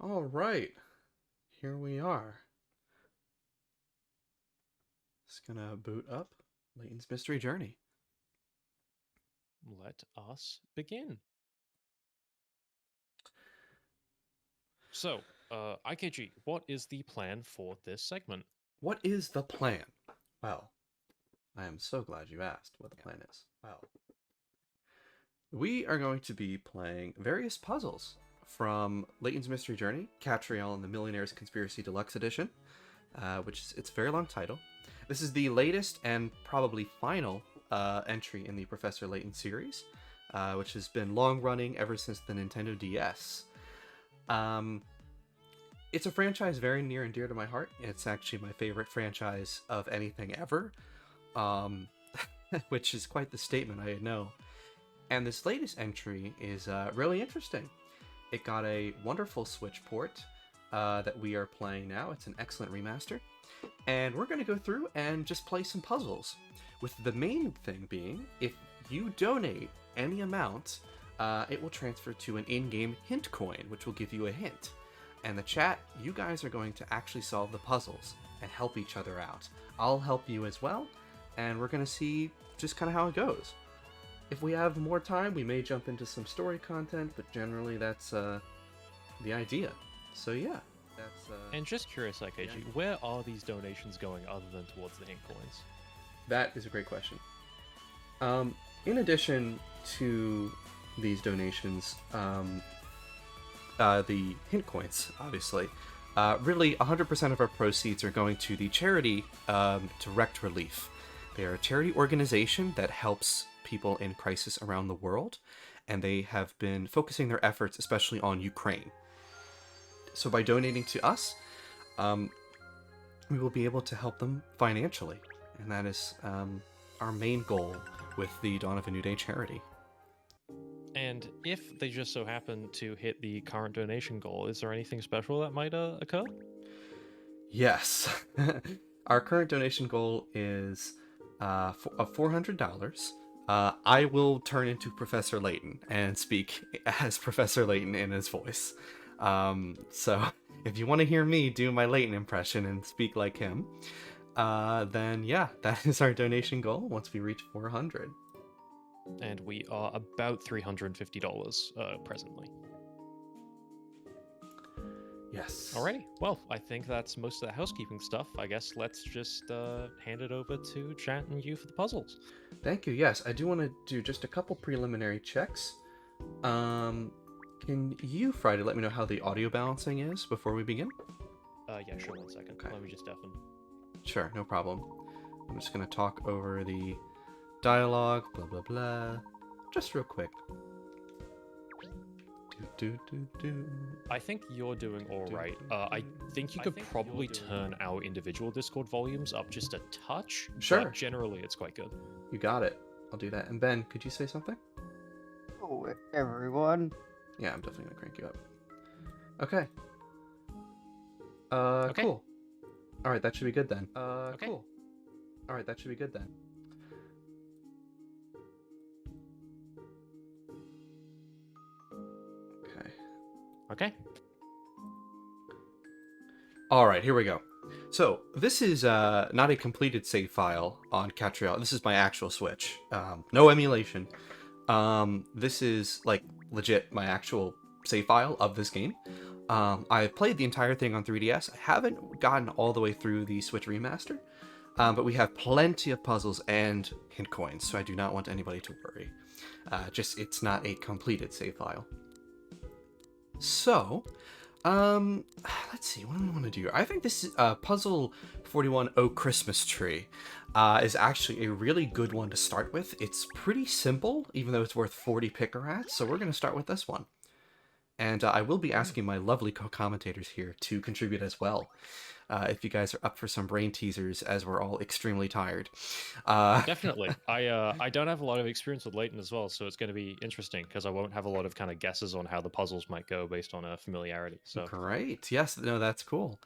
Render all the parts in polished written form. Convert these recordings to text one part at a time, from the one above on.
All right, here we are. Just gonna boot up Layton's Mystery Journey. Let us begin. So, IKG, what is the plan for this segment? What is the plan? Well, I am so glad you asked what the plan is. Well, we are going to be playing various puzzles from Layton's Mystery Journey, Catriel and the Millionaire's Conspiracy Deluxe Edition, which is its very long title. This is the latest and probably final entry in the Professor Layton series, which has been long running ever since the Nintendo DS. It's a franchise very near and dear to my heart. It's actually my favorite franchise of anything ever, um, which is quite the statement, I know. And this latest entry is really interesting. It got a wonderful Switch port that we are playing now. It's an excellent remaster. And we're going to go through and just play some puzzles. With the main thing being, if you donate any amount, it will transfer to an in-game hint coin, which will give you a hint. And the chat, you guys are going to actually solve the puzzles and help each other out. I'll help you as well, and we're going to see just kind of how it goes. If we have more time, we may jump into some story content, but generally that's the idea. So yeah, that's... And just curious, IKG, where are these donations going other than towards the hint coins? That is a great question. In addition to these donations, the hint coins, obviously, really 100% of our proceeds are going to the charity Direct Relief. They are a charity organization that helps people in crisis around the world, and they have been focusing their efforts especially on Ukraine. So by donating to us, we will be able to help them financially, and that is our main goal with the Dawn of a New Day charity. And if they just so happen to hit the current donation goal, is there anything special that might occur? Yes. Our current donation goal is $400. I will turn into Professor Layton and speak as Professor Layton in his voice. So if you want to hear me do my Layton impression and speak like him, then yeah, that is our donation goal once we reach 400. And we are about $350 presently. Yes. Alrighty. Well, I think that's most of the housekeeping stuff. I guess let's just hand it over to chat and you for the puzzles. Thank you. Yes, I do want to do just a couple preliminary checks. Can you, Friday, let me know how the audio balancing is before we begin? Yeah, sure, 1 second. Okay. Let me just deafen. Sure, no problem. I'm just going to talk over the dialogue, blah, blah, blah. Just real quick. I think you're doing all right. I think you could probably turn our individual Discord volumes up just a touch. Sure. But generally, it's quite good. You got it. I'll do that. And Ben, could you say something? Oh, everyone. Yeah, I'm definitely going to crank you up. Okay. Okay. Cool. Alright, that should be good then. Cool. Alright, that should be good then. Okay. Alright, here we go. So, this is not a completed save file on Catriel. This is my actual Switch. No emulation. This is, like, legit my actual save file of this game. I've played the entire thing on 3DS. I haven't gotten all the way through the Switch remaster, but we have plenty of puzzles and hint coins, so I do not want anybody to worry. Just, it's not a completed save file. So, let's see, what do we want to do? I think this is Puzzle 41 Oh Christmas Tree is actually a really good one to start with. It's pretty simple, even though it's worth 40 Picarats, so we're going to start with this one. And I will be asking my lovely co-commentators here to contribute as well, if you guys are up for some brain teasers, as we're all extremely tired. Definitely. I don't have a lot of experience with Layton as well, so it's going to be interesting because I won't have a lot of kind of guesses on how the puzzles might go based on familiarity. So Great. Yes, no, that's cool.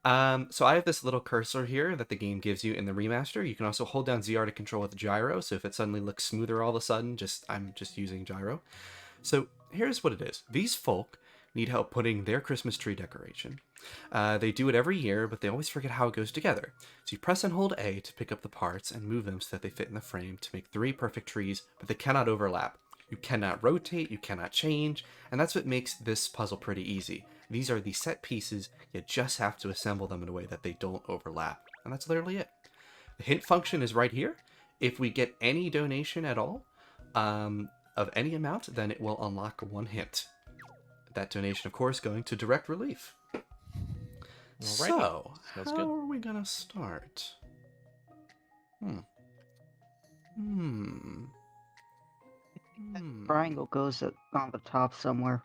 So I have this little cursor here that the game gives you in the remaster. You can also hold down ZR to control with gyro, so if it suddenly looks smoother all of a sudden, I'm just using gyro. So here's what it is. These folk need help putting their Christmas tree decoration. They do it every year, but they always forget how it goes together. So you press and hold A to pick up the parts and move them so that they fit in the frame to make 3 perfect trees, but they cannot overlap. You cannot rotate, you cannot change, and that's what makes this puzzle pretty easy. These are the set pieces, you just have to assemble them in a way that they don't overlap. And that's literally it. The hint function is right here. If we get any donation at all, of any amount, then it will unlock 1 hint. That donation, of course, going to Direct Relief. Alrighty. So, Sounds how good. are we gonna start? Triangle goes on the top somewhere.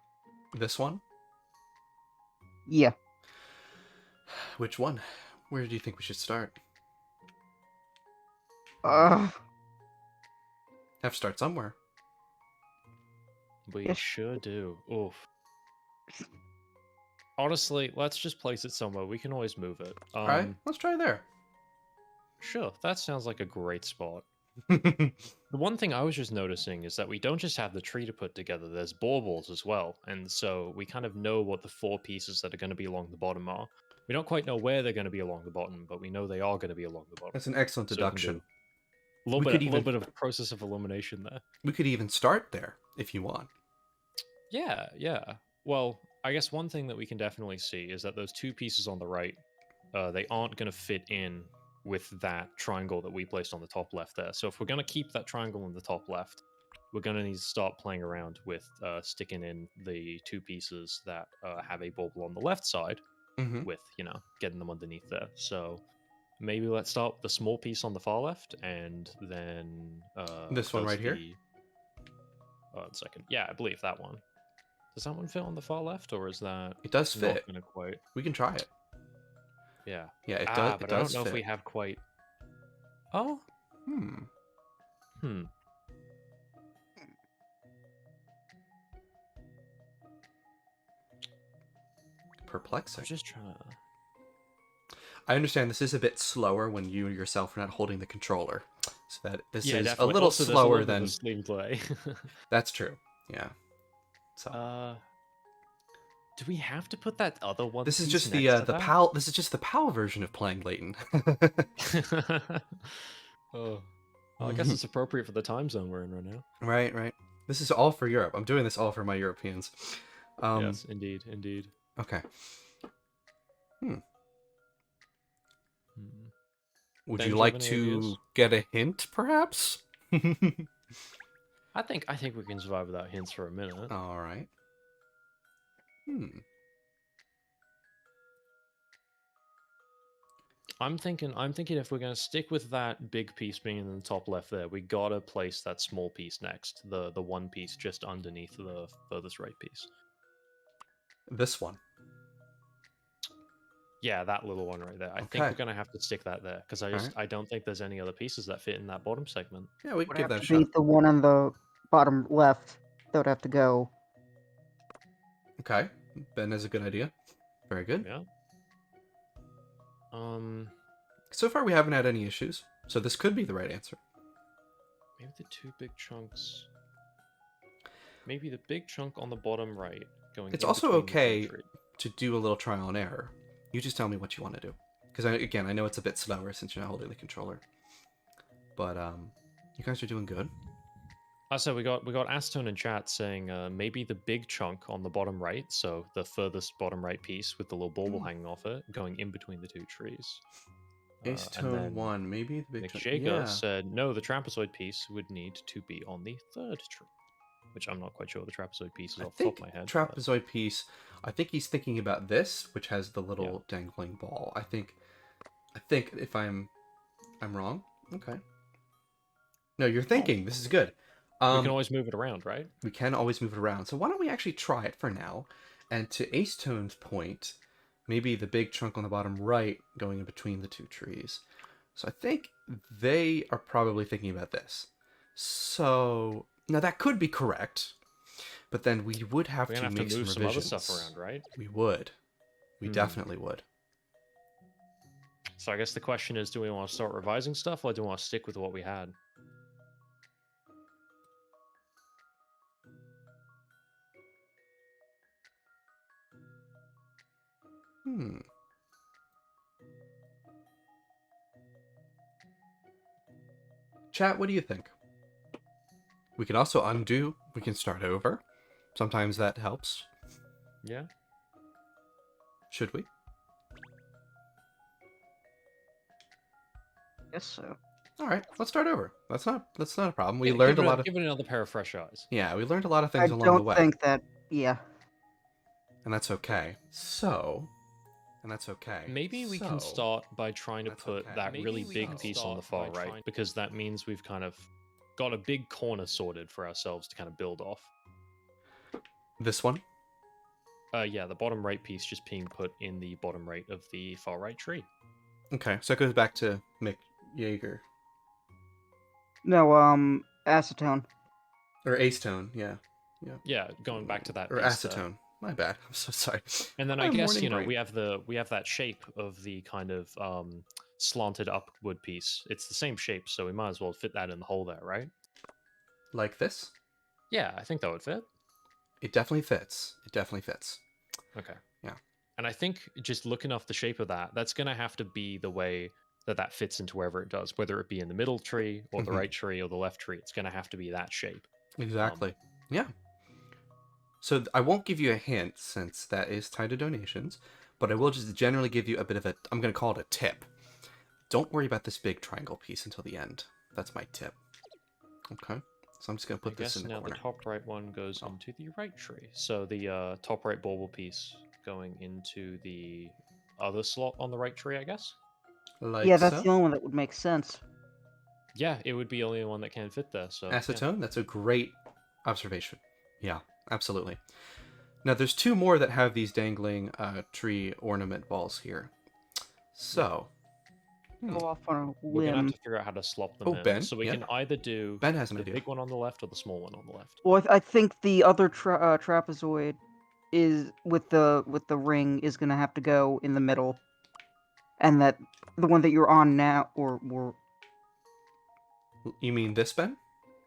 This one? Yeah. Which one? Where do you think we should start? Ugh. Have to start somewhere. We Yes. sure do. Oof. Honestly, let's just place it somewhere. We can always move it. All right, let's try there. Sure, that sounds like a great spot. The one thing I was just noticing is that we don't just have the tree to put together, there's baubles as well. And so we kind of know what the 4 pieces that are going to be along the bottom are. We don't quite know where they're going to be along the bottom, but we know they are going to be along the bottom. That's an excellent So we can deduction. do a little We bit, could a little even- bit of process of elimination there. We could even start there if you want. Yeah. Well, I guess one thing that we can definitely see is that those 2 pieces on the right, they aren't going to fit in with that triangle that we placed on the top left there. So if we're going to keep that triangle in the top left, we're going to need to start playing around with sticking in the 2 pieces that have a bauble on the left side Mm-hmm. with, getting them underneath there. So maybe let's start with the small piece on the far left and then... This one does right here? One second. Yeah, I believe that one. Does that one fit on the far left, or is that It does not fit. gonna quite? We can try it. Yeah. Yeah, it does. But It I don't does know fit. if we have quite. Oh. Hmm. Perplexing. I'm just trying to. I understand this is a bit slower when you yourself are not holding the controller, so that this is Definitely. a little Also, there's slower bit than. of a swing play. That's true. Yeah. So do we have to put that other one? this is piece just the next to the that? PAL. This is just the PAL version of playing Layton. Oh. Well, I guess it's appropriate for the time zone we're in right now. Right. This is all for Europe. I'm doing this all for my Europeans. Yes, indeed. Okay. Would Ben, you do you like have any to ideas? get a hint, perhaps? I think we can survive without hints for a minute. All right. I'm thinking if we're gonna stick with that big piece being in the top left there, we gotta place that small piece next, the one piece just underneath the furthest right piece. This one. Yeah, that little one right there. I think Okay. we're gonna have to stick that there because I don't think there's any other pieces that fit in that bottom segment. Yeah, we can Would give have that a to shot. be the one on the bottom left that would have to go. Okay. Ben has a good idea. Very good. Yeah. So far, we haven't had any issues, so this could be the right answer. Maybe the 2 big chunks. Maybe the big chunk on the bottom right going. It's in also between the two okay trees. to do a little trial and error. You just tell me what you want to do. Because, I know it's a bit slower since you're not holding the controller. But, you guys are doing good. So we got Acetone in chat saying maybe the big chunk on the bottom right, so the furthest bottom right piece with the little bauble hanging off it, going in between the 2 trees. Ace And Tone then 1, maybe the big Nick tone. Jager Yeah. said no, the trapezoid piece would need to be on the 3rd tree, which I'm not quite sure the trapezoid piece is I off the top think of my head. trapezoid piece. I think he's thinking about this, which has the little dangling ball. I think if I'm wrong. Okay. No, you're thinking. This is good. We can always move it around, right? We can always move it around. So why don't we actually try it for now? And to Ace Tone's point, maybe the big chunk on the bottom right going in between the 2 trees. So I think they are probably thinking about this. So now that could be correct, but then we would have We're to gonna have make to move some some other revisions. stuff around, right? We would. We definitely would. So I guess the question is, do we want to start revising stuff, or do we want to stick with what we had? Hmm. Chat, what do you think? We can also undo. We can start over. Sometimes that helps. Yeah. Guess Should we? so. All right, let's start over. That's not a problem. We Yeah, learned a lot of give it another pair of fresh eyes. yeah, we learned a lot of I things along the don't way, think that. Yeah. and that's okay. So, and that's okay. Maybe we can So, start by trying to that's put okay. that Maybe really we big can piece on the start far by right, because that means we've kind of got a big corner sorted for ourselves to kind of build off. This one. Yeah, the bottom right piece just being put in the bottom right of the far right tree. Okay, so it goes back to Mick Yeager No, acetone. or acetone. Yeah, yeah. Yeah, going back to that Or piece there. acetone. My bad. I'm so sorry. And then I My guess morning brain. we have that shape of the kind of slanted upward piece. It's the same shape, so we might as well fit that in the hole there, right? Like this. Yeah, I think that would fit. It definitely fits. It definitely fits. Okay. Yeah. And I think just looking off the shape of that, that's going to have to be the way that fits into wherever it does, whether it be in the middle tree or the right tree or the left tree. It's going to have to be that shape. Exactly. Yeah. So I won't give you a hint since that is tied to donations, but I will just generally give you a bit of a, I'm going to call it a tip. Don't worry about this big triangle piece until the end. That's my tip. Okay. So I'm just going to put this in the now corner. the top right one goes into the right tree. So the top right bauble piece going into the other slot on the right tree, I guess? Like Yeah, that's so. the only one that would make sense. Yeah, it would be the only one that can fit there. So yeah. Acetone, that's a great observation. Yeah, absolutely. Now there's two more that have these dangling tree ornament balls here. So, Go off on a we're gonna have limb. to figure out how to slop them Oh, in. Ben, So we yeah. can either do Ben has an the idea. big one on the left or the small one on the left. Well, I think the other trapezoid is with the ring is gonna have to go in the middle, and that the one that you're on now, or You mean this, Ben?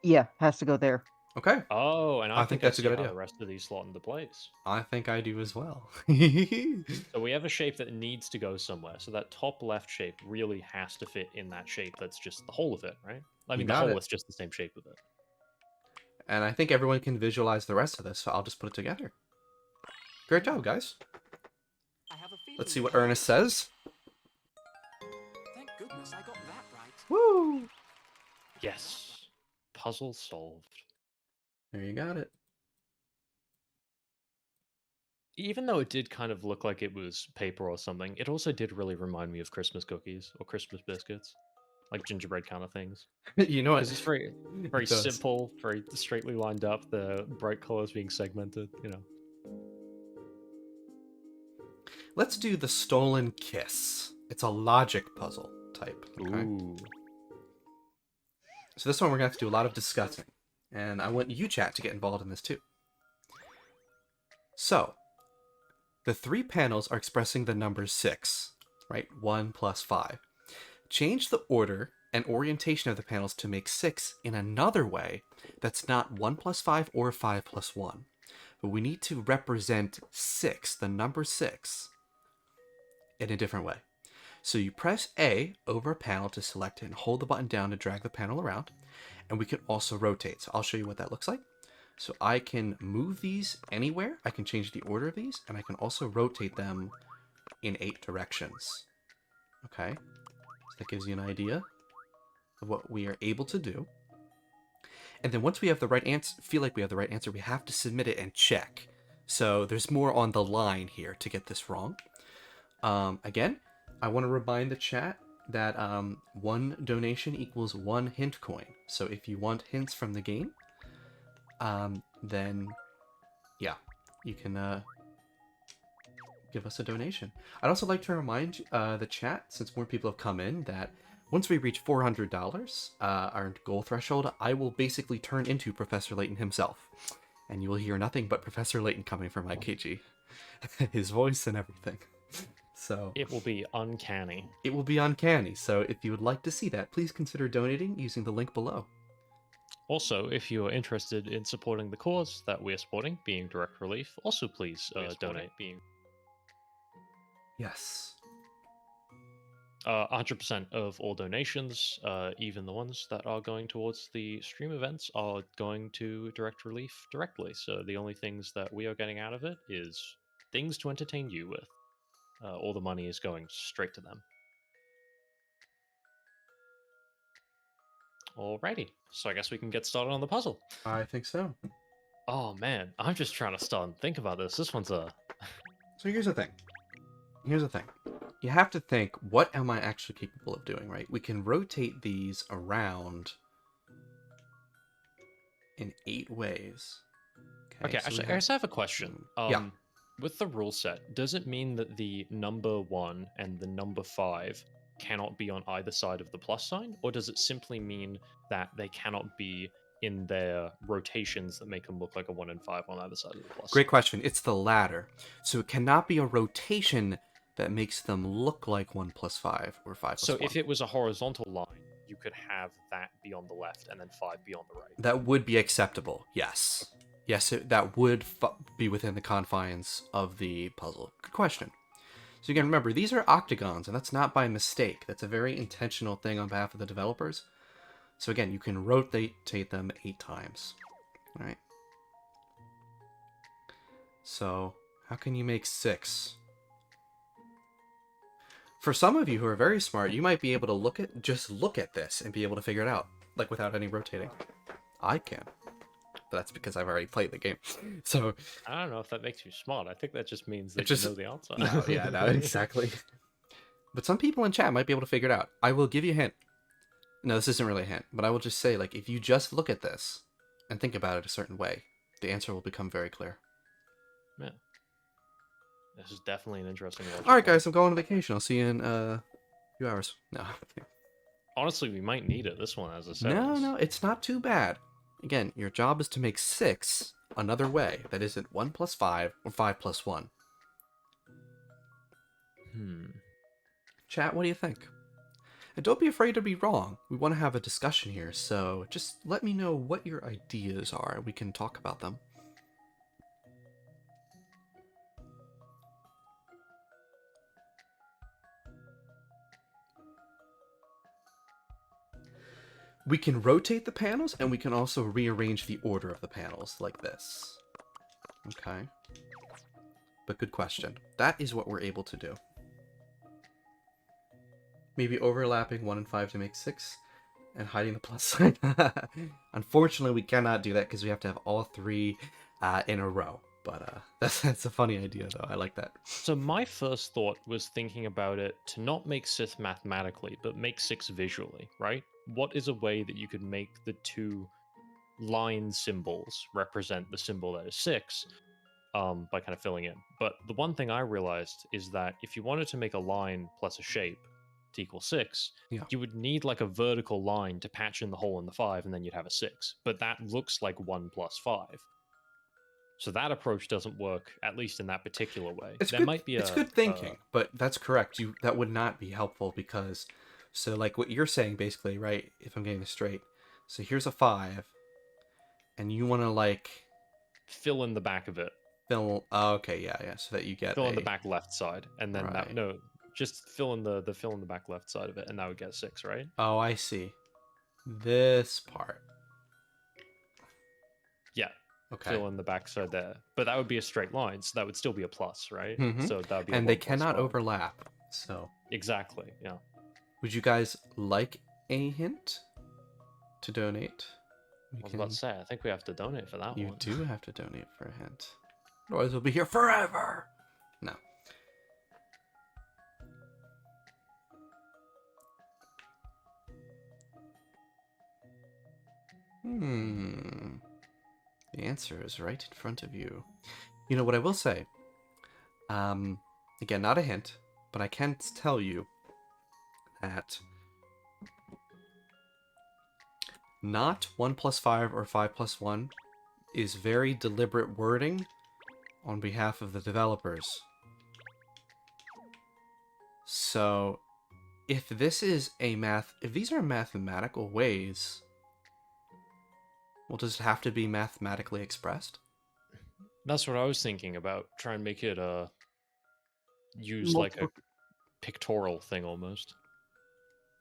yeah, has to go there. Okay. Oh, and I I think think I that's a see good how idea. the rest of these slot into place. I think I do as well. So we have a shape that needs to go somewhere. So that top left shape really has to fit in that shape. That's just the whole of it, right? I mean, the got whole it. is just the same shape of it. And I think everyone can visualize the rest of this, so I'll just put it together. Great job, guys. Let's see what Ernest says. Thank goodness I got that right. Woo! Yes. Puzzle solved. There you got it. Even though it did kind of look like it was paper or something, it also did really remind me of Christmas cookies or Christmas biscuits, like gingerbread kind of things. You know what? Because it's very, very It does. simple, very straightly lined up. The bright colors being segmented. Let's do the stolen kiss. It's a logic puzzle type. Okay. Ooh. So this one we're gonna have to do a lot of discussing, and I want you chat to get involved in this too. So, the three panels are expressing the number 6, right? 1 plus 5. Change the order and orientation of the panels to make 6 in another way that's not 1 plus 5 or 5 plus 1. But we need to represent 6, the number 6, in a different way. So you press A over a panel to select it and hold the button down to drag the panel around. And we can also rotate. So I'll show you what that looks like. So I can move these anywhere. I can change the order of these, and I can also rotate them in 8 directions. Okay, so that gives you an idea of what we are able to do. And then once we have the right answer, feel like we have the right answer, we have to submit it and check. So there's more on the line here to get this wrong. Again, I want to remind the chat that 1 donation equals 1 hint coin. So if you want hints from the game, then yeah, you can give us a donation. I'd also like to remind the chat, since more people have come in, that once we reach $400, our goal threshold, I will basically turn into Professor Layton himself. And you will hear nothing but Professor Layton coming from IKG. His voice and everything. So It will be uncanny. it will be uncanny. So if you would like to see that, please consider donating using the link below. Also, if you are interested in supporting the cause that we're supporting, being Direct Relief, also please donate. Yes. 100% of all donations, even the ones that are going towards the stream events, are going to Direct Relief directly. So the only things that we are getting out of it is things to entertain you with. All the money is going straight to them. Alrighty, so I guess we can get started on the puzzle. I think so. Oh man, I'm just trying to start and think about this. This one's a... So here's the thing. You have to think, what am I actually capable of doing, right? We can rotate these around in 8 ways. Okay, so actually, we I just have a question. Yeah. With the rule set, does it mean that the number 1 and the number 5 cannot be on either side of the plus sign? Or does it simply mean that they cannot be in their rotations that make them look like a 1 and 5 on either side of the plus Great sign? question. It's the latter. So it cannot be a rotation that makes them look like 1 plus 5 or 5 plus So 1. if it was a horizontal line, you could have that be on the left and then 5 be on the right. That would be acceptable, yes. Yes, that would be within the confines of the puzzle. Good question. So again, remember, these are octagons, and that's not by mistake. That's a very intentional thing on behalf of the developers. So again, you can rotate them 8 times. All right. So how can you make 6? For some of you who are very smart, you might be able to just look at this and be able to figure it out, like without any rotating. I can. But that's because I've already played the game. So I don't know if that makes you smart. I think that just means It that just- you know the answer. no, yeah, no, exactly. But some people in chat might be able to figure it out. I will give you a hint. No, this isn't really a hint, but I will just say, like, if you just look at this and think about it a certain way, the answer will become very clear. Yeah. This is definitely an interesting logic. All right, guys, I'm going on vacation. I'll see you in a few hours. No. Honestly, we might need it. This one has a 7. No, it's not too bad. Again, your job is to make 6 another way that isn't 1 plus 5 or 5 plus 1. Chat, what do you think? And don't be afraid to be wrong. We want to have a discussion here, so just let me know what your ideas are. We can talk about them. We can rotate the panels, and we can also rearrange the order of the panels, like this. Okay. But good question. That is what we're able to do. Maybe overlapping 1 and 5 to make 6, and hiding the plus sign. Unfortunately, we cannot do that because we have to have all 3 in a row. But that's a funny idea, though. I like that. So my first thought was thinking about it to not make 6 mathematically, but make 6 visually, right? What is a way that you could make the 2 line symbols represent the symbol that is 6 by kind of filling in? But the one thing I realized is that if you wanted to make a line plus a shape to equal 6, Yeah. you would need like a vertical line to patch in the hole in the 5, and then you'd have a 6. But that looks like 1 plus 5. So that approach doesn't work, at least in that particular way. It's good thinking, but that's correct. That would not be helpful because, so like what you're saying basically, right? If I'm getting this straight, so here's a 5, and you want to like fill in the back of it. Okay, yeah, so that you get fill in the back left side, and then Right. just fill in the fill in the back left side of it, and that would get 6, right? Oh, I see. This part. Yeah. Okay. Fill in the back side there, but that would be a straight line, so that would still be a plus, right? Mhm. So that would be. And they cannot overlap. So Exactly. Yeah. would you guys like a hint to donate? I was about to say, I think we have to donate for that You one. do have to donate for a hint. Otherwise, we'll be here forever. No. The answer is right in front of you. You know what I will say? Again, not a hint, but I can tell you that not 1 plus 5 or 5 plus 1 is very deliberate wording on behalf of the developers. So, if these are mathematical ways, well, does it have to be mathematically expressed? That's what I was thinking about. Try and make it use like a multiple. pictorial thing almost.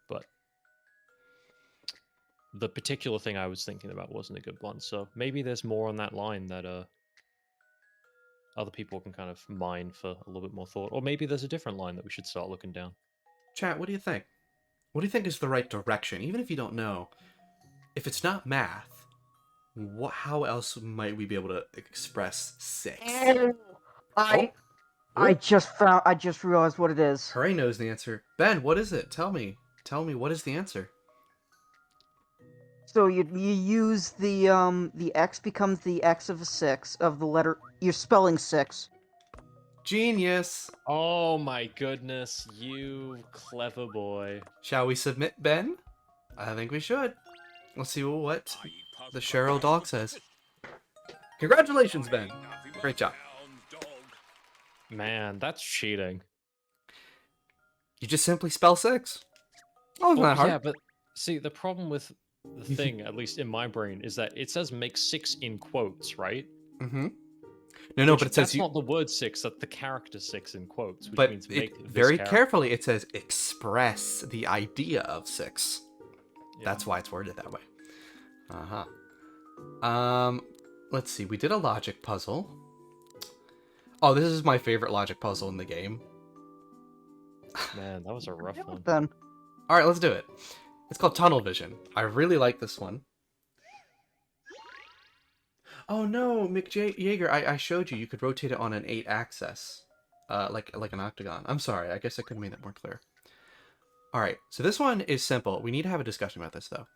But the particular thing I was thinking about wasn't a good one, so maybe there's more on that line that other people can kind of mine for a little bit more thought, or maybe there's a different line that we should start looking down. Chat, what do you think? What do you think is the right direction? Even if you don't know, if it's not math, how else might we be able to express 6? I Oh, I just realized what it is. Hurray knows the answer. Ben, what is it? Tell me, what is the answer? So you use the x becomes the x of a 6 of the letter. You're spelling 6. Genius! Oh my goodness, you clever boy. Shall we submit, Ben? I think we should. Let's see what the Cheryl dog says. Congratulations, Ben. Great job. Man, that's cheating. You just simply spell 6. Oh, it's Well, not hard. yeah, but see, the problem with the thing, at least in my brain, is that it says make 6 in quotes, right? Mm-hmm. No, but it says that's not the word 6, that's the character 6 in quotes, which but means make it, this very character. carefully, it says express the idea of 6. Yeah. That's why it's worded that way. Let's see. We did a logic puzzle. Oh, this is my favorite logic puzzle in the game. Man, that was a rough one. Then All right, let's do it. It's called Tunnel Vision. I really like this one. Oh no, Jaeger, I showed you. You could rotate it on an 8-axis, like an octagon. I'm sorry. I guess I could have made that more clear. All right, so this one is simple. We need to have a discussion about this though.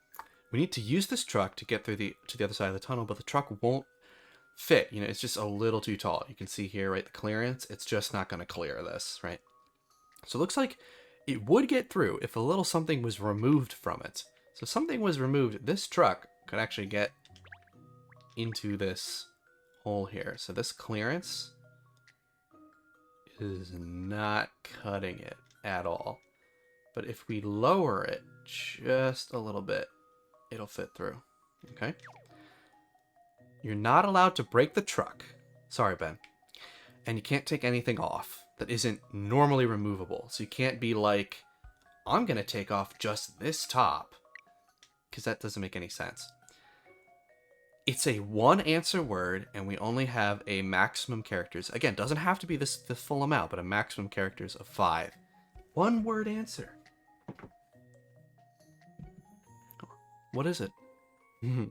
We need to use this truck to get through to the other side of the tunnel, but the truck won't fit. You know, it's just a little too tall. You can see here, right, the clearance. It's just not going to clear this, right? So it looks like it would get through if a little something was removed from it. So if something was removed, this truck could actually get into this hole here. So this clearance is not cutting it at all. But if we lower it just a little bit, it'll fit through. Okay? You're not allowed to break the truck. Sorry, Ben. And you can't take anything off that isn't normally removable. So you can't be like, I'm going to take off just this top. Because that doesn't make any sense. It's a one answer word, and we only have a maximum characters. Again, doesn't have to be the full amount, but a maximum characters of 5. One word answer. What is it? Well,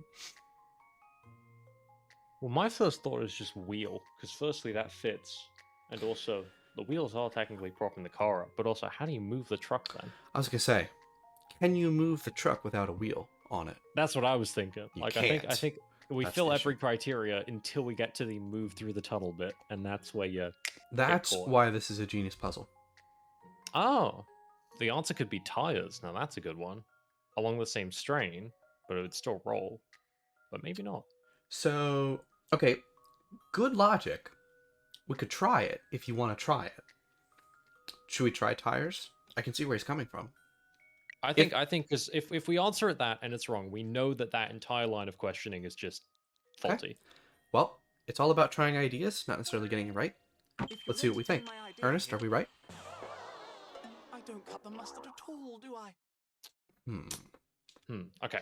my first thought is just wheel, because firstly, that fits. And also, the wheels are technically propping the car up, but also, how do you move the truck then? I was going to say, can you move the truck without a wheel on it? That's what I was thinking. You Like, can't. I think we That's fill the every issue. criteria until we get to the move through the tunnel bit, and that's where you. That's caught. why this is a genius puzzle. Oh, the answer could be tires. Now that's a good one. Along the same strain, but it would still roll. But maybe not. So, okay, good logic. We could try it if you want to try it. Should we try tires? I can see where he's coming from. I think because if we answer it that and it's wrong, we know that entire line of questioning is just faulty. Okay. Well, it's all about trying ideas, not necessarily getting it right. If you're Let's see what we ready to think. hear my idea Ernest, are here, we right? I don't cut the mustard at all, do I? Okay.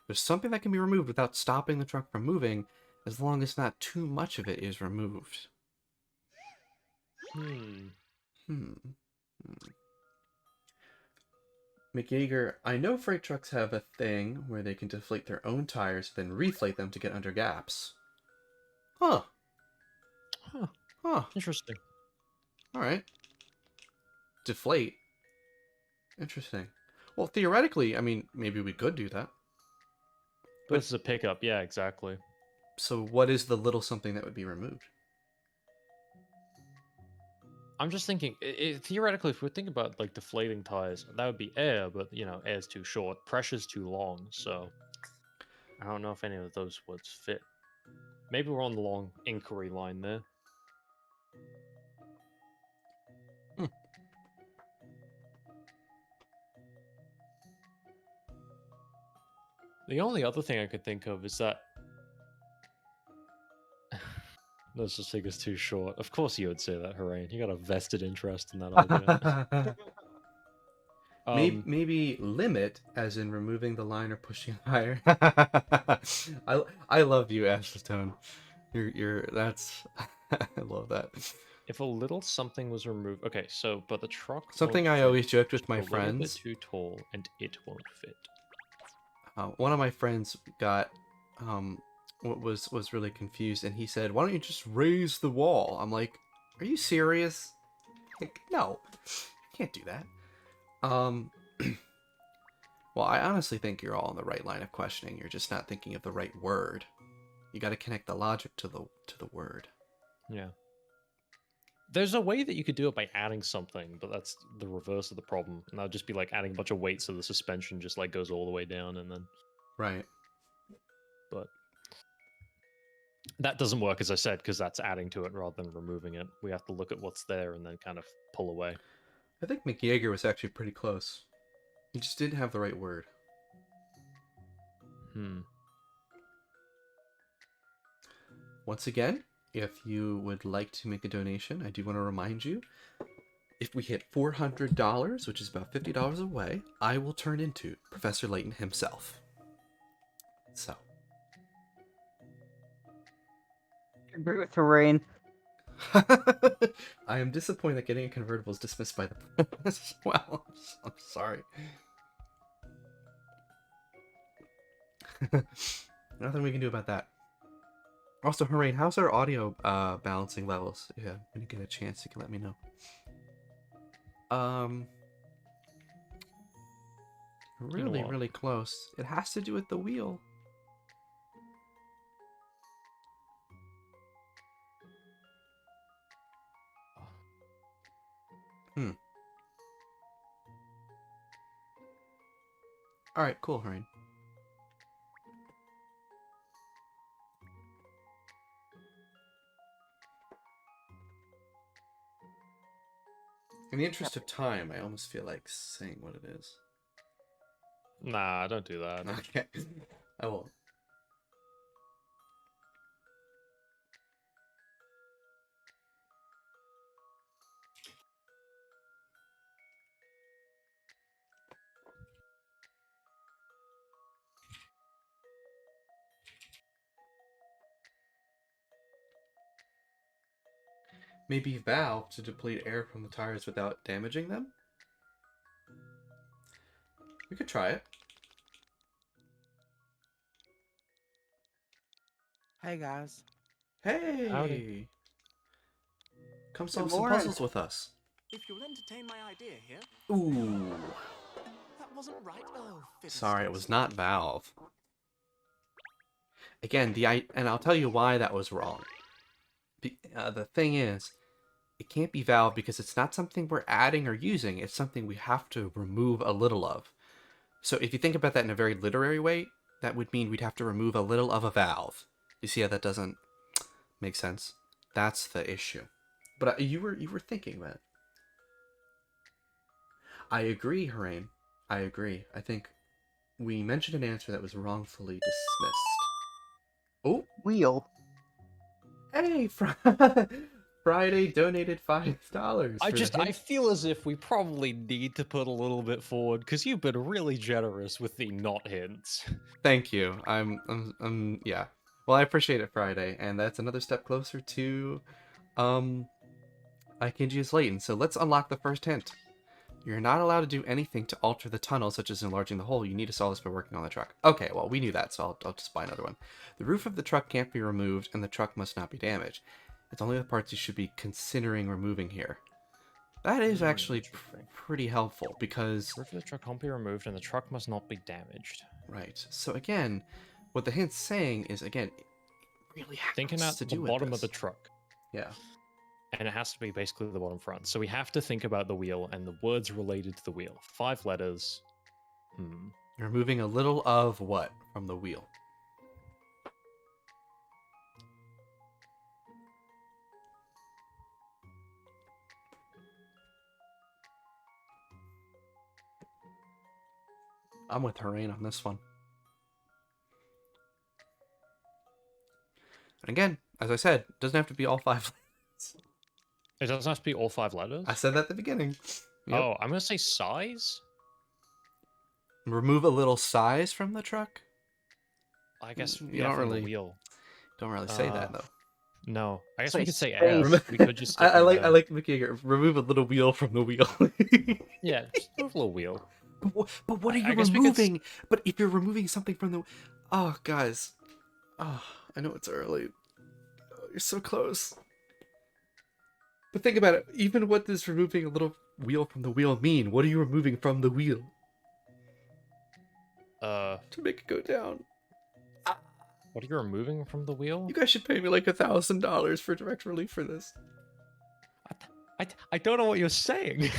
There's something that can be removed without stopping the truck from moving, as long as not too much of it is removed. McYeager, I know freight trucks have a thing where they can deflate their own tires, then reflate them to get under gaps. Huh. Interesting. Alright. Deflate. Interesting. Well, theoretically, I mean, maybe we could do that. But this is a pickup. Yeah, exactly. So what is the little something that would be removed? I'm just thinking, theoretically, if we think about like deflating tires, that would be air, but you know, air's too short, pressure's too long, so I don't know if any of those words fit. Maybe we're on the long inquiry line there. The only other thing I could think of is that Let's just take us too short. Of course you would say that, Hooray. You got a vested interest in that idea. Maybe limit, as in removing the line or pushing higher. I love you, Ashley. You're that's I love that. If a little something was removed, okay. So, but the truck Something won't I fit. always joked with It's my a little bit friends. too tall, and it won't fit. One of my friends got was really confused, and he said, "Why don't you just raise the wall?" I'm like, "Are you serious? Like, no, you can't do that." Well, I honestly think you're all on the right line of questioning. You're just not thinking of the right word. You got to connect the logic to the word. Yeah. There's a way that you could do it by adding something, but that's the reverse of the problem. And that would just be like adding a bunch of weight so the suspension just like goes all the way down and then. Right. But that doesn't work, as I said, because that's adding to it rather than removing it. We have to look at what's there and then kind of pull away. I think Mick Yeager was actually pretty close. He just didn't have the right word. Once again, if you would like to make a donation, I do want to remind you, if we hit $400, which is about $50 away, I will turn into Professor Layton himself. So. I agree with Terrain. I am disappointed that getting a convertible is dismissed by the press. Well, I'm sorry. Nothing we can do about that. Also, Hooray, how's our audio balancing levels? Yeah, when you get a chance, you can let me know. Really, really close. It has to do with the wheel. Alright, cool, Hooray. In the interest of time, I almost feel like saying what it is. Nah, don't do that. Okay. I won't. Maybe valve to deplete air from the tires without damaging them? We could try it. Hey guys. Hey! Howdy. Come solve some morning. puzzles with us. If you'll entertain my idea here. Ooh. That wasn't right. Oh, Sorry, it was fiddlesticks. not valve. Again, and I'll tell you why that was wrong. The thing is, it can't be valve because it's not something we're adding or using. It's something we have to remove a little of. So if you think about that in a very literary way, that would mean we'd have to remove a little of a valve. You see how that doesn't make sense? That's the issue. But you were thinking that. I agree, Harain. I agree. I think we mentioned an answer that was wrongfully dismissed. Oh, Wheel. hey, Friday donated $5. I feel as if we probably need to put a little bit forward because you've been really generous with the not hints. Thank you. Yeah. Well, I appreciate it, Friday, and that's another step closer to, Ikinji's Layton. So let's unlock the first hint. You're not allowed to do anything to alter the tunnel, such as enlarging the hole. You need to solve this by working on the truck. Okay, well, we knew that, so I'll just buy another one. The roof of the truck can't be removed, and the truck must not be damaged. It's only the parts you should be considering removing here. That is actually pretty helpful, because... The roof of the truck can't be removed, and the truck must not be damaged. Right. So again, what the hint's saying is, again, it really has Thinking at to the do with bottom this. of the truck. Yeah. And it has to be basically the bottom front. So we have to think about the wheel and the words related to the wheel. 5 letters. You're removing a little of what from the wheel? I'm with Harain on this one. And again, As I said, it doesn't have to be all 5 letters. It doesn't have to be all 5 letters? I said that at the beginning. Yep. Oh, I'm gonna say size? Remove a little size from the truck? I guess, You yeah, don't from really- the wheel. Don't really say that, though. No. I guess Say we could say space. air. We could just stick I in like there. making it remove a little wheel from the wheel. Yeah, just move a little wheel. But what are I you guess we could removing? But if you're removing something from the... Oh, guys. Oh, I know it's early. Oh, you're so close. But think about it. Even what does removing a little wheel from the wheel mean? What are you removing from the wheel? To make it go down. What are you removing from the wheel? You guys should pay me like $1,000 for direct relief for this. I don't know what you're saying.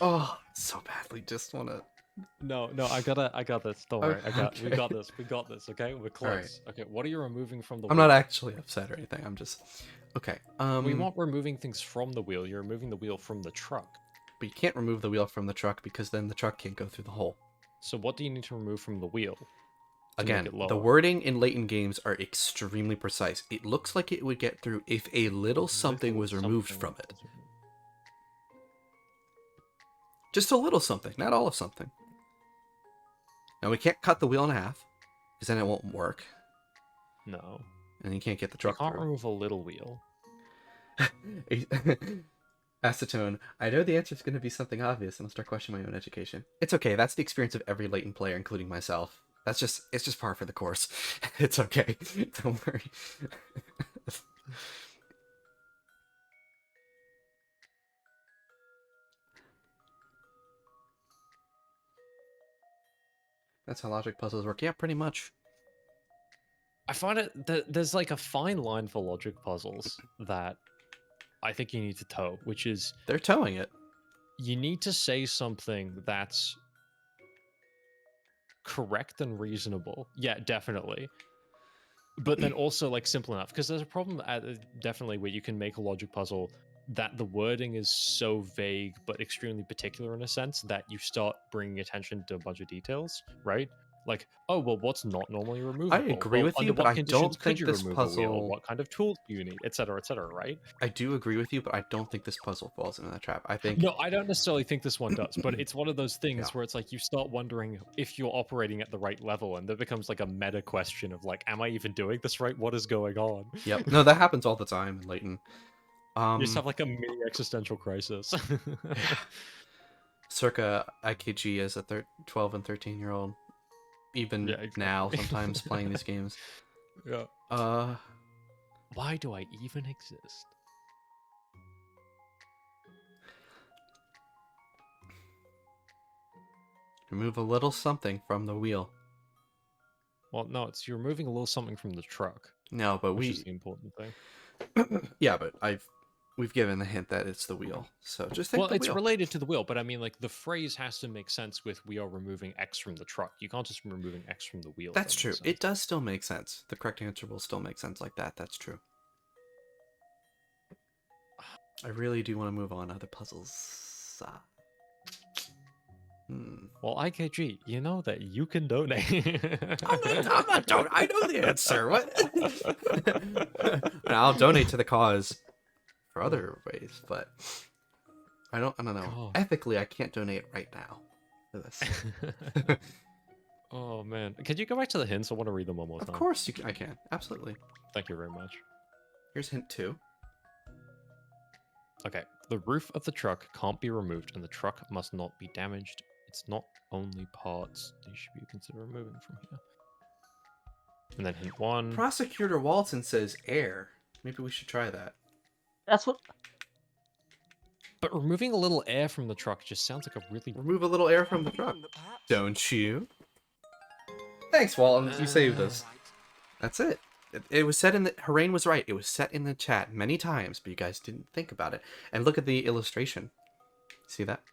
Oh, so badly just wanna... No, I got this. Don't worry. We Okay. got this, okay? We're close. Okay, what are you removing from the I'm wheel? not actually upset or anything. I'm just... Okay. We want removing things from the wheel. You're removing the wheel from the truck. But you can't remove the wheel from the truck because then the truck can't go through the hole. So what do you need to remove from the wheel? to make Again, it lower? the wording in Layton games are extremely precise. It looks like it would get through if a little something was removed from it. Just a little something, not all of something. Now we can't cut the wheel in half, because then it won't work, No. and you can't get the You truck can't through. remove a little wheel. Acetone, I know the answer is going to be something obvious, and I'll start questioning my own education. It's okay, that's the experience of every Layton player, including myself. It's just par for the course. It's okay, don't worry. That's how logic puzzles work. Yeah, pretty much. I find it that there's like a fine line for logic puzzles that I think you need to toe, which is They're towing it. you need to say something that's correct and reasonable. Yeah, definitely. But then also like simple enough, because there's a problem definitely where you can make a logic puzzle that the wording is so vague but extremely particular in a sense that you start bringing attention to a bunch of details, right? Like, oh well, what's not normally removable? agree Well, with you, under but what I conditions don't could think you this remove a wheel? puzzle- What kind of tools do you need, etc., right? I do agree with you, but I don't think this puzzle falls into that trap. I think... No, I don't necessarily think this one does, but it's one of those things Yeah. where it's like you start wondering if you're operating at the right level, and there becomes like a meta question of like, am I even doing this right? What is going on? Yep. No, that happens all the time in Layton. You just have like a mini existential crisis. Circa IKG as a 12 and 13-year-old. Even Yeah, exactly. now, sometimes playing these games. Yeah. Why do I even exist? Remove a little something from the wheel. Well, no, it's you're removing a little something from the truck, No, but which is the important thing. yeah, but we've given the hint that it's the wheel. So just think Well, the it's wheel. related to the wheel, but I mean, like the phrase has to make sense with "we are removing X from the truck." You can't just be removing X from the wheel. if That's that true. makes It sense. does still make sense. The correct answer will still make sense like that. That's true. I really do want to move on to other puzzles. Well, IKG, you know that you can donate. I'm not I know the answer. What? I'll donate to the cause for other ways, but I don't know. God. Ethically, I can't donate right now for this. Oh man, could you go back to the hints? I want to read them one more Of time. course, I can. Absolutely. Thank you very much. Here's hint 2. Okay, the roof of the truck can't be removed, and the truck must not be damaged. It's not only parts you should be consider removing from here. And then hint 1. Prosecutor Walton says air. Maybe we should try that. That's what. But removing a little air from the truck just sounds like a really... Remove a little air from the truck. Don't you? Thanks, Walton. You saved us. That's it. It was said in the... Harain was right. It was set in the chat many times, but you guys didn't think about it. And look at the illustration. See that?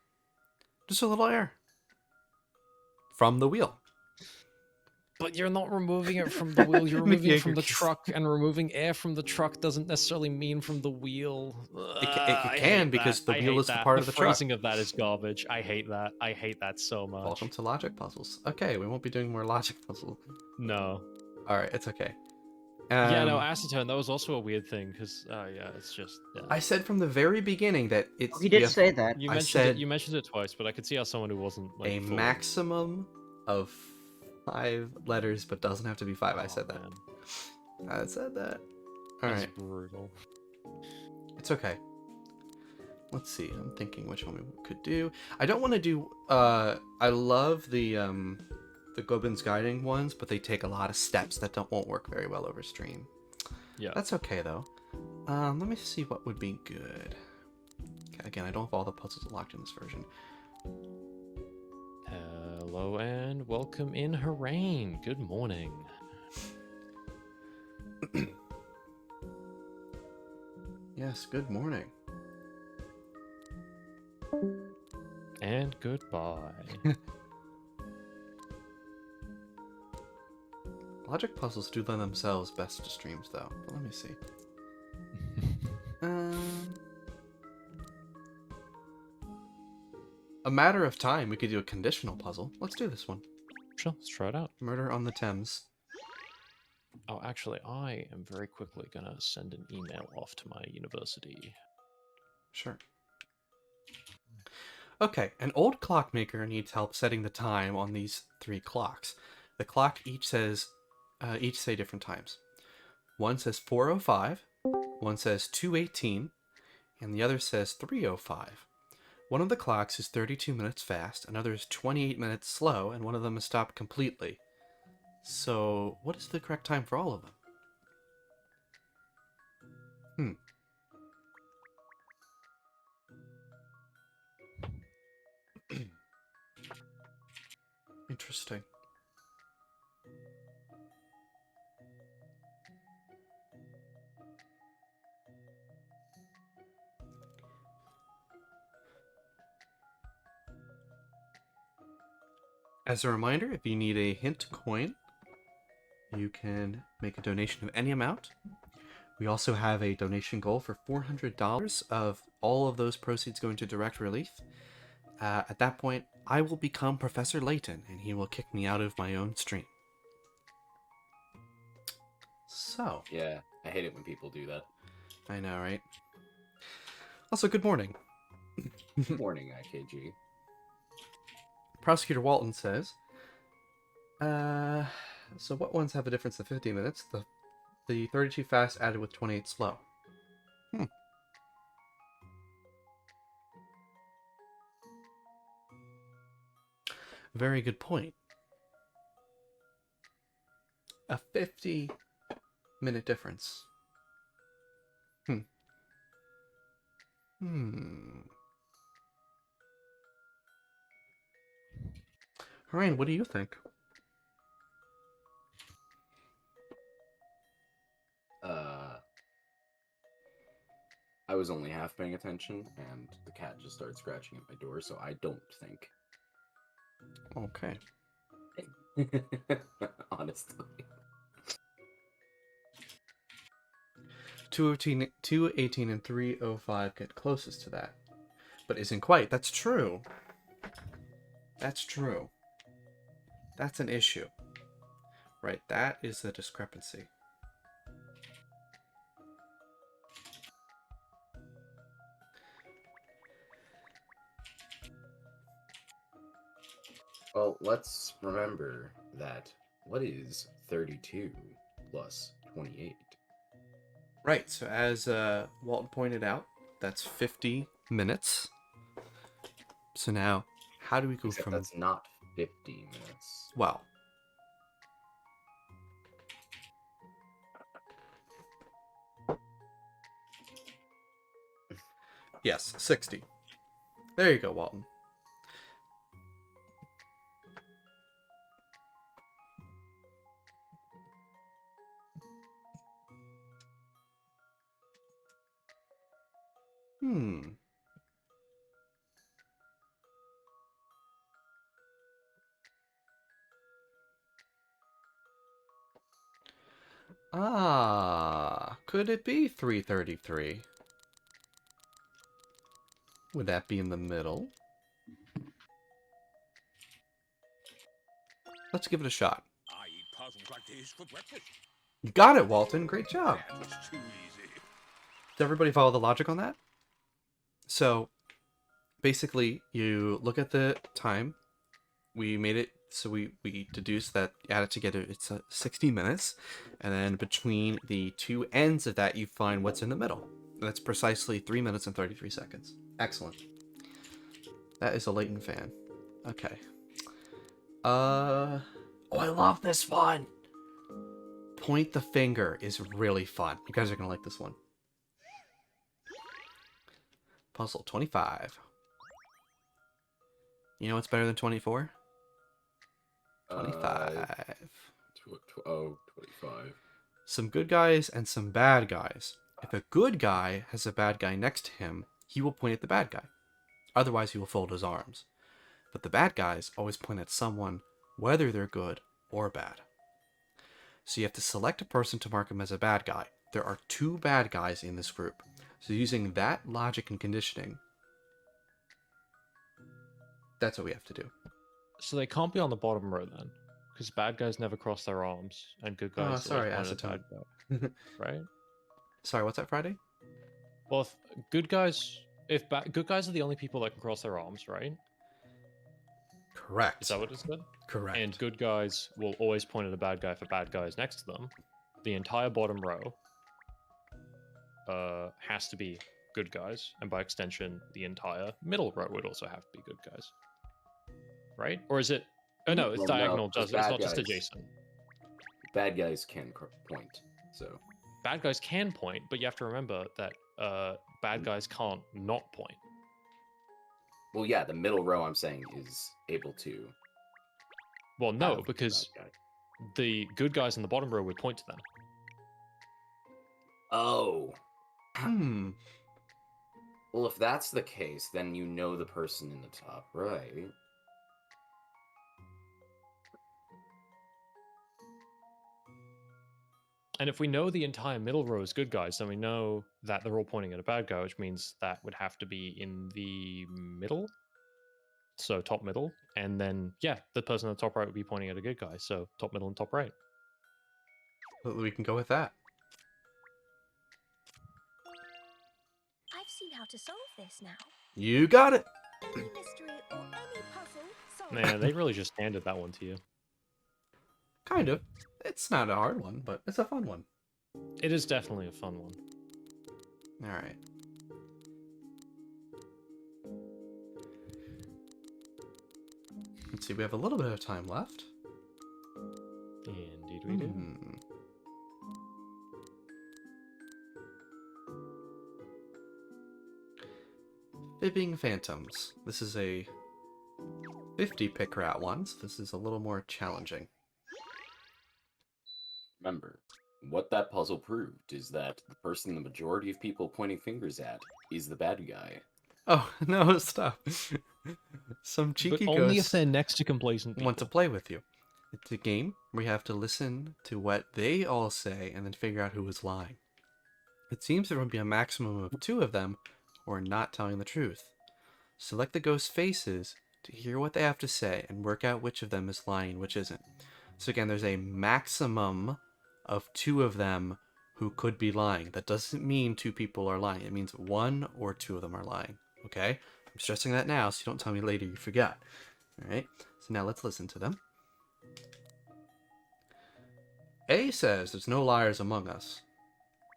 Just a little air. From the wheel. But you're not removing it from the wheel, you're removing it from the McYager. truck, and removing air from the truck doesn't necessarily mean from the wheel. It I can hate because that. the I wheel hate is the that. part of the truck. phrasing of that is garbage. I hate that. I hate that so much. Welcome to logic puzzles. Okay, we won't be doing more logic puzzles. No. Alright, it's okay. Yeah, no, acetone. That was also a weird thing because, yeah, it's just. Yeah. I said from the very beginning that it's. He did you have say that. You I mentioned said it. You mentioned it twice, but I could see how someone who wasn't like a fully... maximum of 5 letters, but doesn't have to be 5. I Oh, said that. man. I said that. All That's right, brutal. it's okay. Let's see. I'm thinking which one we could do. I don't want to do. I love the Goblin's Guiding ones, but they take a lot of steps that won't work very well over stream. Yeah. That's okay though. Let me see what would be good. Okay, again, I don't have all the puzzles locked in this version. Hello and welcome in, Harain. Good morning. Yes, good morning. And goodbye. Logic puzzles do lend themselves best to streams though. But let me see. A matter of time, we could do a conditional puzzle. Let's do this one. Sure, let's try it out. Murder on the Thames. Oh, actually, I am very quickly gonna send an email off to my university. Sure. Okay, an old clockmaker needs help setting the time on these 3 clocks. The clock each say different times. One says 4:05, one says 2:18, and the other says 3:05. One of the clocks is 32 minutes fast, another is 28 minutes slow, and one of them is stopped completely. So, what is the correct time for all of them? Interesting. As a reminder, if you need a hint coin, you can make a donation of any amount. We also have a donation goal for $400 of all of those proceeds going to direct relief. At that point, I will become Professor Layton, and he will kick me out of my own stream. So. Yeah, I hate it when people do that. I know, right? Also, good morning. Good morning, IKG. Prosecutor Walton says, so what ones have a difference of 50 minutes? The 32 fast added with 28 slow. Very good point. A 50-minute difference. Harain, what do you think? I was only half paying attention, and the cat just started scratching at my door, so I don't think. Okay. Honestly. 218 and 3:05 get closest to that. But isn't quite. That's true. That's true. That's an issue. Right, that is the discrepancy. Well, let's remember that what is 32 plus 28? Right, so as Walton pointed out, that's 50 minutes. So now, how do we go Except from... that's not 50 minutes. Well. Yes, 60. There you go, Walton. Could it be 3:33? Would that be in the middle? Let's give it a shot. I eat puzzles like this for breakfast. You got it, Walton. Great job. That was too easy. Did everybody follow the logic on that? So, basically, you look at the time. We made it so we deduced that, add it together, it's 60 minutes. And then between the two ends of that, you find what's in the middle. That's precisely 3 minutes and 33 seconds. Excellent. That is a Layton fan. Okay. Oh, I love this one. Point the finger is really fun. You guys are gonna like this one. Puzzle 25. You know what's better than 24? 25. 25. Some good guys and some bad guys. If a good guy has a bad guy next to him, he will point at the bad guy. Otherwise, he will fold his arms. But the bad guys always point at someone, whether they're good or bad. So you have to select a person to mark him as a bad guy. There are 2 bad guys in this group. So using that logic and conditioning, that's what we have to do. So they can't be on the bottom row then, because bad guys never cross their arms, and good guys. Oh, always sorry, point at acetone. bad guy, right? Sorry, what's that, Friday? Well, if good guys are the only people that can cross their arms, right? Correct. Is that what it said? Correct. And good guys will always point at a bad guy if a bad guy is next to them. The entire bottom row has to be good guys, and by extension, the entire middle row would also have to be good guys. Right? Or is it? Oh no, it's Well, no, diagonal. it's It's not bad just guys. adjacent. Bad guys can point, so Bad guys can point, but you have to remember that bad guys can't not point. well, yeah, the middle row I'm saying is able to. Well, no, have because bad guy. the good guys in the bottom row would point to them. Oh, Hmm. well, if that's the case, then you know the person in the top right. And if we know the entire middle row is good guys, then we know that they're all pointing at a bad guy, which means that would have to be in the middle. So top middle. And then, yeah, the person on the top right would be pointing at a good guy. So top middle and top right. Well, we can go with that. I've seen how to solve this now. You got it. Any mystery or any puzzle solved. Man, they really just handed that one to you. Kind of. It's not a hard one, but it's a fun one. It is definitely a fun one. All right. Let's see. We have a little bit of time left. Indeed we do. Hmm. Fibbing Phantoms. This is a 50 picker at once. This is a little more challenging. Remember, what that puzzle proved is that the person the majority of people pointing fingers at is the bad guy. Oh, no, stop. Some cheeky But only if ghosts they're next to complacent people. want to play with you. It's a game where you have to listen to what they all say and then figure out who is lying. It seems there will be a maximum of 2 of them who are not telling the truth. Select the ghost faces to hear what they have to say and work out which of them is lying and which isn't. So again, there's a maximum of 2 of them who could be lying. That doesn't mean 2 people are lying. It means 1 or 2 of them are lying. Okay? I'm stressing that now so you don't tell me later you forgot. Alright? So now let's listen to them. A says there's no liars among us.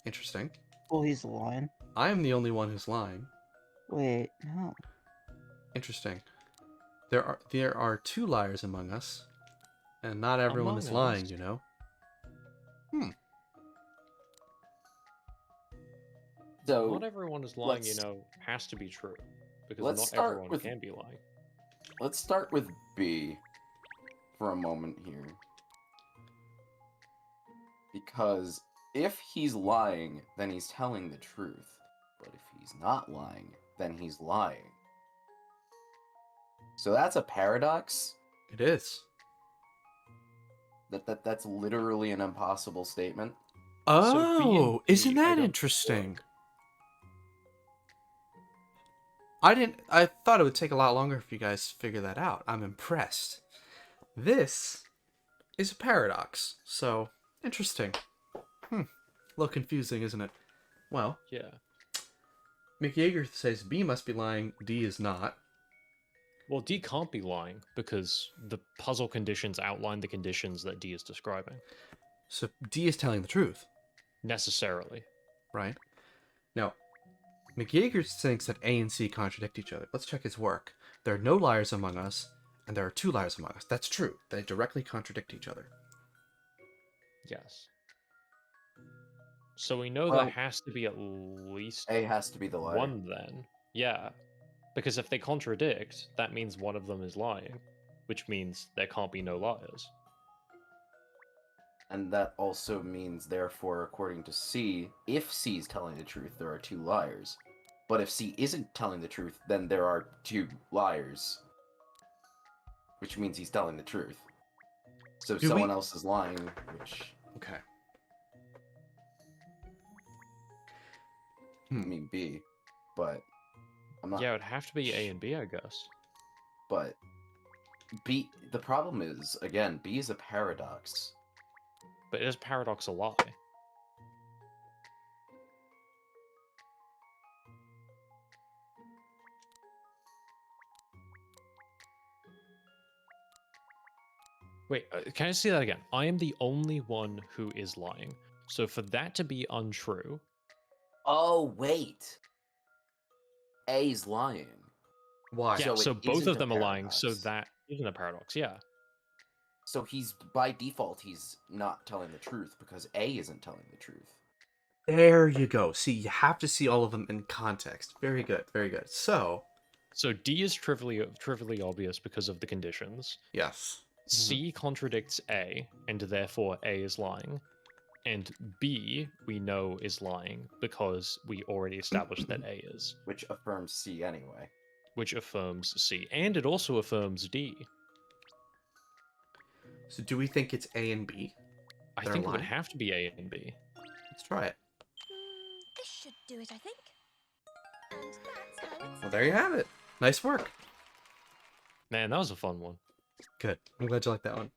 Interesting. Well, he's lying. I am the only one who's lying. Wait, no. Interesting. There are 2 liars among us, and not everyone is Among lying, us? you know. So Not everyone is lying, let's- has to be true. Because let's not start everyone with- can be lying. let's start with B for a moment here. Because if he's lying, then he's telling the truth. But if he's not lying, then he's lying. So that's a paradox. It is. That's literally an impossible statement. Oh, B, isn't I that don't interesting? I thought it would take a lot longer if you guys figure that out. I'm impressed. This is a paradox. So, interesting. A little confusing, isn't it? Well, Yeah. Mick Yeager says B must be lying, D is not. Well, D can't be lying because the puzzle conditions outline the conditions that D is describing. So D is telling the truth, Necessarily. right? Now, Mick Yeager thinks that A and C contradict each other. Let's check his work. There are no liars among us, and there are two liars among us. That's true. They directly contradict each other. Yes. So we know Well, there has to be at least A has to be the liar. one then. Yeah. Because if they contradict, that means one of them is lying, which means there can't be no liars. And that also means, therefore, according to C, if C is telling the truth, there are two liars. But if C isn't telling the truth, then there are two liars. Which means he's telling the truth. So Do someone we- else is lying, which, Okay. I mean, B. But, I'm not... Yeah, it would have to be A and B, I guess. But, B... The problem is, again, B is a paradox. But is paradox a lie? Wait, can I see that again? I am the only one who is lying. So for that to be untrue, Oh, wait! A's lying. Why? yeah, so it both isn't of a them are lying, so paradox. that isn't a paradox, yeah. So he's, by default, he's not telling the truth, because A isn't telling the truth. There you go. See, you have to see all of them in context. Very good, very good. So, So D is trivially obvious because of the conditions. yes. C contradicts A, and therefore A is lying. And B, we know, is lying because we already established that A is, Which affirms C anyway. which affirms C. And it also affirms D. So do we think it's A and B? I They're think it would lying? have to be A and B. Let's try it. This should do it, I think. And that's how it's Well, there you have it. Nice work. Man, that was a fun one. Good. I'm glad you liked that one.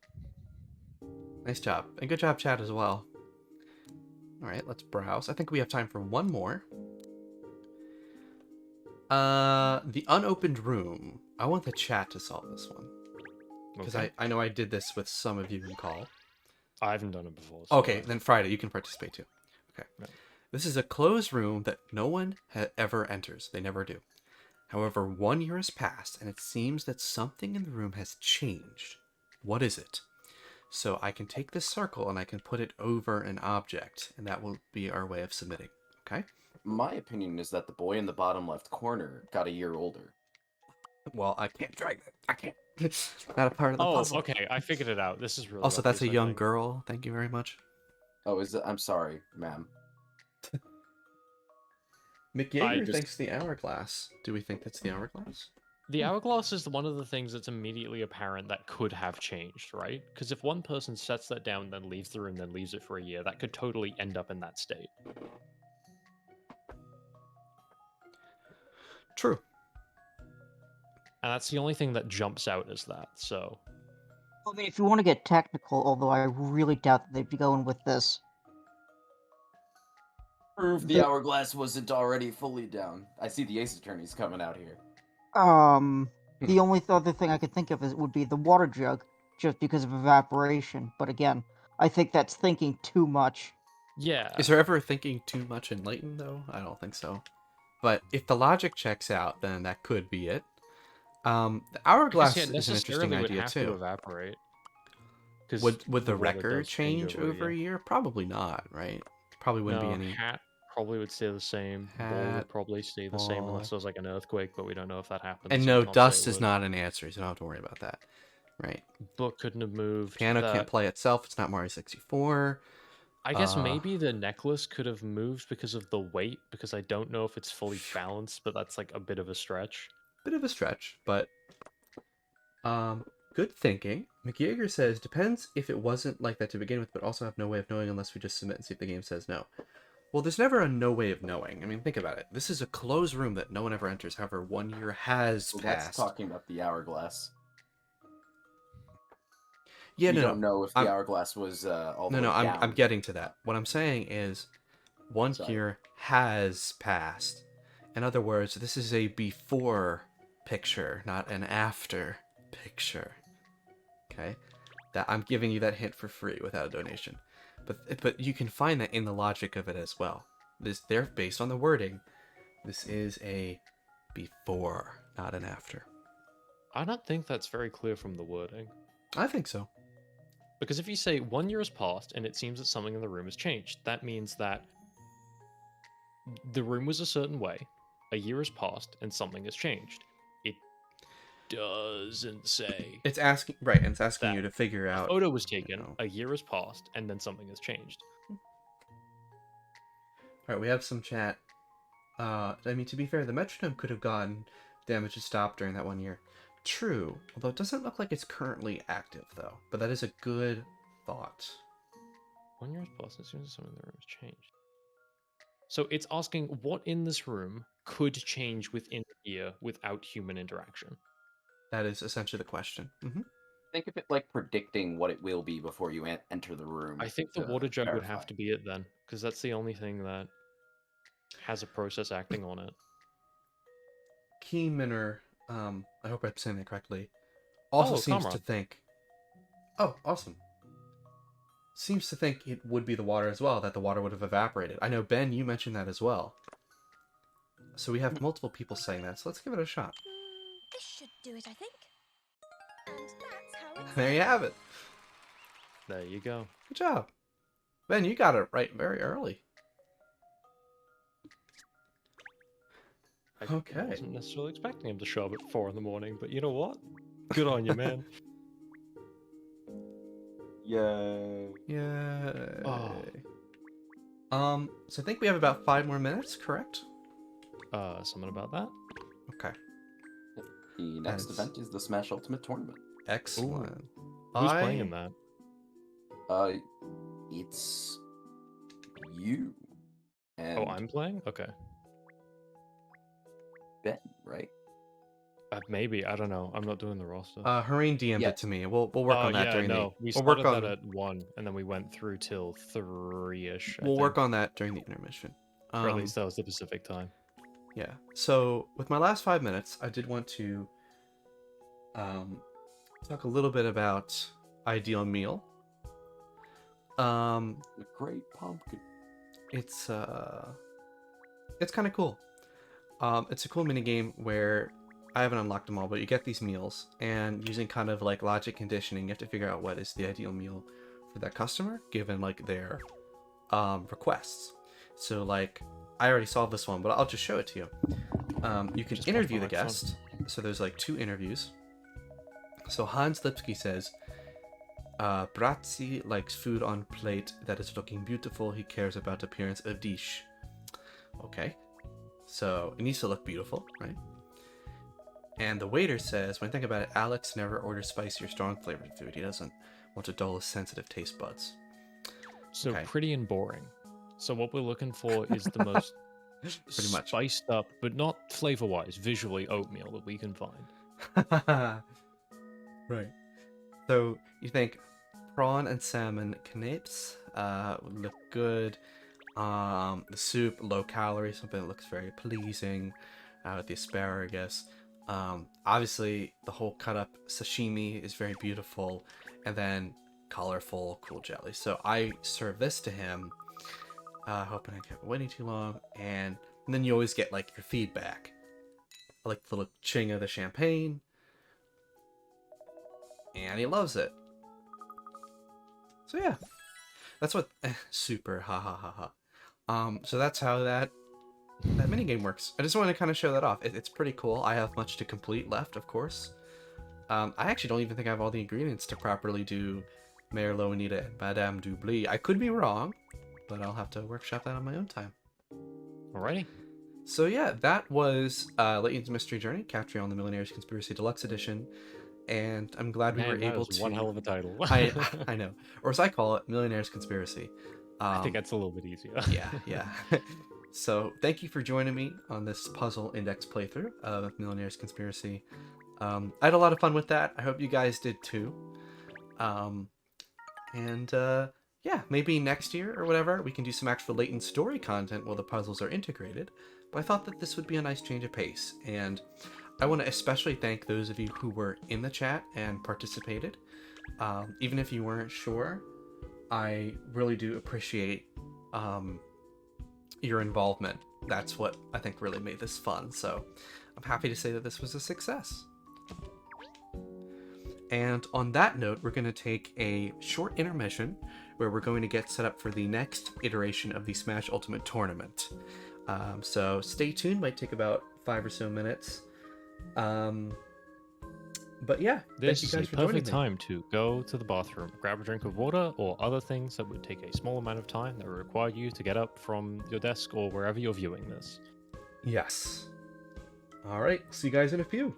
Nice job. And good job, chat, as well. Alright, let's browse. I think we have time for one more. The unopened room. I want the chat to solve this one. Because Okay. I know I did this with some of you in call. I haven't done it before. So Okay, then Friday, you can participate too. Okay. Yeah. This is a closed room that no one ever enters. They never do. However, 1 year has passed, and it seems that something in the room has changed. What is it? So I can take this circle and I can put it over an object, and that will be our way of submitting. Okay? My opinion is that the boy in the bottom left corner got a year older. Well, I can't drag that. I can't. Not a part of the Oh, puzzle. okay. I figured it out. This is really Also, that's a obvious, I young think. girl. Thank you very much. Oh, is it? I'm sorry, ma'am. Mick I Yeager just- thinks the hourglass. Do we think that's the hourglass? The hourglass is one of the things that's immediately apparent that could have changed, right? Because if one person sets that down, then leaves the room, then leaves it for a year, that could totally end up in that state. True. And that's the only thing that jumps out as that, so... I mean, if you want to get technical, although I really doubt that they'd be going with this. Prove the The- hourglass wasn't already fully down. I see the ace attorneys coming out here. The only other thing I could think of would be the water jug, just because of evaporation. But again, I think that's thinking too much. Yeah. Is there ever thinking too much in Layton, though? I don't think so. But if the logic checks out, then that could be it. The hourglass Because, yeah, is an interesting necessarily would idea, have to too. evaporate. 'Cause Would the weather record does change over a year? Probably not, right? Probably wouldn't No, be any. hat probably would stay the same. Ball Hat, would probably stay the same unless ball. there's like an earthquake, but we don't know if that happens. And so no, we can't say dust it is would. not an answer, so you don't have to worry about that. Right. Book couldn't have moved. Piano that- can't play itself. It's not Mario 64. I guess Uh, maybe the necklace could have moved because of the weight, because I don't know if it's fully balanced, but that's like a bit of a stretch. Bit of a stretch, but good thinking. McYeager says depends if it wasn't like that to begin with, but also have no way of knowing unless we just submit and see if the game says no. Well, there's never a no way of knowing. I mean, think about it. This is a closed room that no one ever enters. However, 1 year has So that's passed. talking about the hourglass. Yeah, we no, don't know if the I'm- hourglass was all the No, way no, down. I'm getting to that. What I'm saying is, 1 Sorry. year has passed. In other words, this is a before picture, not an after picture. Okay, that I'm giving you that hint for free without a donation, but you can find that in the logic of it as well. They're based on the wording. This is a before, not an after. I don't think that's very clear from the wording. I think so. Because if you say 1 year has passed and it seems that something in the room has changed, that means that the room was a certain way, a year has passed, and something has changed. It doesn't say. It's asking right, and it's asking That you to figure A out. photo was taken, know. a year has passed, and then something has changed. All right, we have some chat. I mean, to be fair, the metronome could have gotten damage to stop during that 1 year. True, although it doesn't look like it's currently active, though. But that is a good thought. 1 year has passed, and as soon as something in the room has changed. So it's asking what in this room could change within a year without human interaction. That is essentially the question. Think of it like predicting what it will be before you enter the room. I think the to water jug would have verify. to be it then, because that's the only thing that has a process acting on it. Keyminner, I hope I'm saying that correctly, also Oh, seems to Comrade. think... Oh, awesome. Seems to think it would be the water as well, that the water would have evaporated. I know, Ben, you mentioned that as well. So we have multiple people saying that, so let's give it a shot. This should do it, I think. And that's how it's There you have it. There you go. Good job. Ben, you got it right very early. I Okay. wasn't necessarily expecting him to show up at 4 in the morning, but you know what? Good on you, man. Yay. Yay. Oh. So I think we have about 5 more minutes, correct? Something about that? Okay. The next Nice. event is the Smash Ultimate Tournament. Excellent. Who's playing in that? It's you. And Oh, I'm playing? Okay. Ben, right? Maybe, I don't know. I'm not doing the roster. Hareen DM'd Yeah. it to me. We'll work on that during no. the... We We'll work started on... that at 1, and then we went through till 3-ish, We'll work on that during the intermission. Or at least that was the Pacific time. Yeah. So with my last 5 minutes, I did want to talk a little bit about Ideal Meal. The Great Pumpkin. It's kind of cool. It's a cool mini game where I haven't unlocked them all, but you get these meals, and using kind of like logic conditioning, you have to figure out what is the ideal meal for that customer given like their requests. So like I already solved this one, but I'll just show it to you. You can Just interview watch the my iPhone. guest. So there's like 2 interviews. So Hans Lipsky says, Bratzi likes food on plate that is looking beautiful. He cares about appearance of dish. Okay. So it needs to look beautiful, right? And the waiter says, when I think about it, Alex never orders spicy or strong flavored food. He doesn't want to dull his sensitive taste buds. So Okay. pretty and boring. So what we're looking for is the most Pretty much. spiced up, but not flavor-wise, visually oatmeal that we can find. Right. So you think prawn and salmon canapes would look good. The soup, low calorie, something that looks very pleasing. With the asparagus. Obviously, the whole cut up sashimi is very beautiful. And then colorful, cool jelly. So I serve this to him, hoping I kept waiting too long. And then you always get like your feedback. I like the little ching of the champagne. And he loves it. So yeah, that's what super ha ha ha ha. So that's how that minigame works. I just wanted to kind of show that off. It's pretty cool. I have much to complete left, of course. I actually don't even think I have all the ingredients to properly do Mayor Loanita and Madame Dubly. I could be wrong, but I'll have to workshop that on my own time. Alrighty. So yeah, that was Layton's Mystery Journey, Capturing on the Millionaire's Conspiracy Deluxe Edition. And I'm glad we were Man, that able was to... one hell of a title. I know. Or as I call it, Millionaire's Conspiracy. I think that's a little bit easier. yeah. So thank you for joining me on this puzzle index playthrough of Millionaire's Conspiracy. I had a lot of fun with that. I hope you guys did too. Yeah, maybe next year or whatever, we can do some actual Layton story content while the puzzles are integrated. But I thought that this would be a nice change of pace. And I want to especially thank those of you who were in the chat and participated. Even if you weren't sure, I really do appreciate your involvement. That's what I think really made this fun. So I'm happy to say that this was a success. And on that note, we're going to take a short intermission where we're going to get set up for the next iteration of the Smash Ultimate Tournament. So stay tuned, might take about 5 or so minutes. But yeah, This thank is you a guys for joining perfect me. time to go to the bathroom, grab a drink of water, or other things that would take a small amount of time that would require you to get up from your desk or wherever you're viewing this. Yes. All right, see you guys in a few.